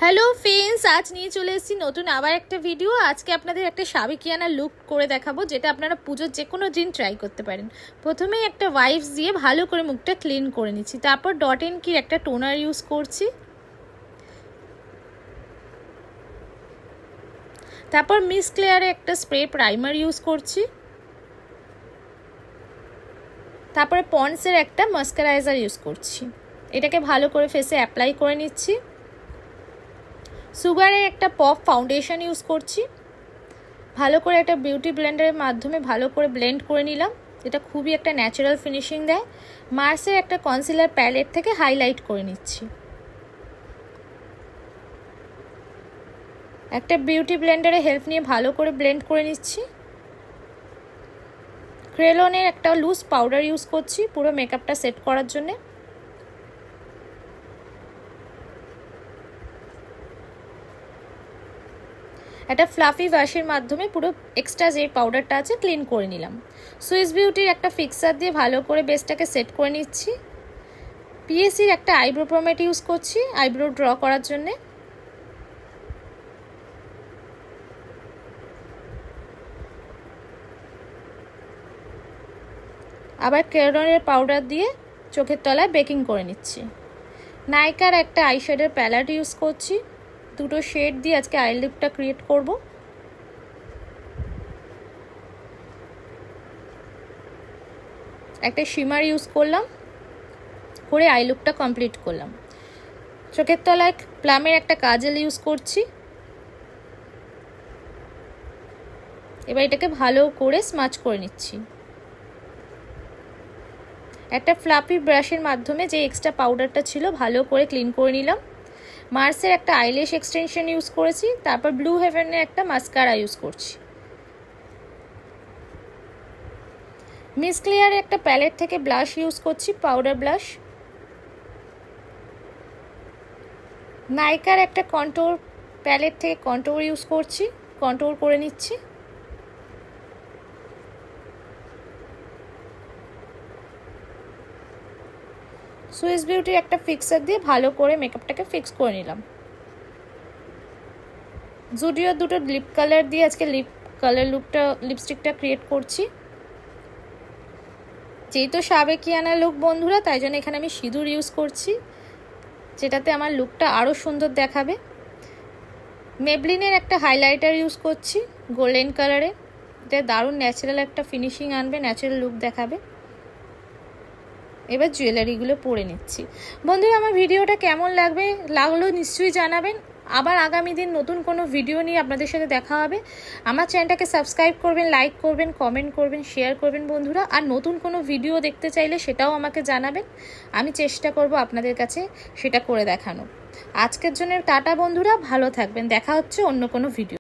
Hello friends, আজ নিয়ে চলে এসেছি নতুন আবার একটা ভিডিও। আজকে আপনাদের একটা সাবেকিয়ানা লুক করে দেখাবো, যেটা আপনারা পুজোর যে কোনো দিন ট্রাই করতে পারেন। প্রথমেই একটা ওয়াইপস দিয়ে ভালো করে মুখটা ক্লিন করে নিচ্ছি, তারপর ডট এন্ড কির একটা টোনার ইউজ করছি, তারপর মিস ক্লেয়ারে একটা স্প্রে প্রাইমার ইউজ করছি, তারপরে পন্ডসের একটা ময়শ্চারাইজার ইউজ করছি। এটাকে ভালো করে ফেসে অ্যাপ্লাই করে নিচ্ছি। সুগারের একটা পপ ফাউন্ডেশন ইউজ করছি, ভালো করে একটা বিউটি ব্লেন্ডারের মাধ্যমে ভালো করে ব্লেন্ড করে নিলাম। এটা খুবই একটা ন্যাচারাল ফিনিশিং দেয়। মার্সের একটা কনসিলার প্যালেট থেকে হাইলাইট করে নিচ্ছি। একটা বিউটি ব্লেন্ডারের হেল্প নিয়ে ভালো করে ব্লেন্ড করে নিচ্ছি। ক্রেলনের একটা লুজ পাউডার ইউজ করছি পুরো মেকআপটা সেট করার জন্যে। একটা ফ্লাফি ওয়াশের মাধ্যমে পুরো এক্সট্রা যে পাউডারটা আছে ক্লিন করে নিলাম। সুইস বিউটির একটা ফিক্সার দিয়ে ভালো করে বেসটাকে সেট করে নিচ্ছি। পিএসির একটা আইব্রো পমেড ইউজ করছি আইব্রো ড্র করার জন্যে। আবার ক্রেলনের পাউডার দিয়ে চোখের তলায় বেকিং করে নিচ্ছি। নাইকার একটা আইশ্যাডোর প্যালেট ইউজ করছি, দুটো শেড দিয়ে আজকে আই লুকটা ক্রিয়েট করব। একটা শিমার ইউজ করলাম, করে আই লুকটা কমপ্লিট করলাম। চোখের তলায় প্লামের একটা কাজল ইউজ করছি। এবার এটাকে ভালো করে স্মাচ করে নিচ্ছি। একটা ফ্লাফি ব্রাশের মাধ্যমে যে এক্সট্রা পাউডারটা ছিল ভালো করে ক্লিন করে নিলাম। মার্সের একটা আইল্যাশ এক্সটেনশন ইউজ করেছি, তারপর ব্লু হেভেনের একটা মাস্কারা ইউজ করছি। মিস ক্লিয়ারের একটা প্যালেট থেকে ব্লাশ ইউজ করছি, পাউডার ব্লাশ। নাইকার একটা কন্ট্যুর প্যালেট থেকে কন্ট্যুর ইউজ করছি, কন্ট্যুর করে নিচ্ছি। সুইস বিউটির একটা ফিক্সার দিয়ে ভালো করে মেকআপটাকে ফিক্স করে নিলাম। জুডিওর দুটো লিপ কালার দিয়ে আজকে লিপস্টিকটা ক্রিয়েট করছি। যেহেতু সাবেকিয়ানা লুক বন্ধুরা, তাই জন্য এখানে আমি সিঁদুর ইউজ করছি, যেটাতে আমার লুকটা আরও সুন্দর দেখাবে। মেবলিনের একটা হাইলাইটার ইউজ করছি গোল্ডেন কালারে, এটা দারুণ ন্যাচারাল একটা ফিনিশিং আনবে, ন্যাচারাল লুক দেখাবে। এবার জুয়েলারিগুলো পরে নিচ্ছি। বন্ধুরা, আমার ভিডিওটা কেমন লাগলো নিশ্চয়ই জানাবেন। আবার আগামী দিন নতুন কোনো ভিডিও নিয়ে আপনাদের সাথে দেখা হবে। আমার চ্যানেলটাকে সাবস্ক্রাইব করবেন, লাইক করবেন, কমেন্ট করবেন, শেয়ার করবেন বন্ধুরা। আর নতুন কোনো ভিডিও দেখতে চাইলে সেটাও আমাকে জানাবেন, আমি চেষ্টা করব আপনাদের কাছে সেটা করে দেখানো। আজকের জন্য টাটা বন্ধুরা, ভালো থাকবেন। দেখা হচ্ছে অন্য কোনো ভিডিও।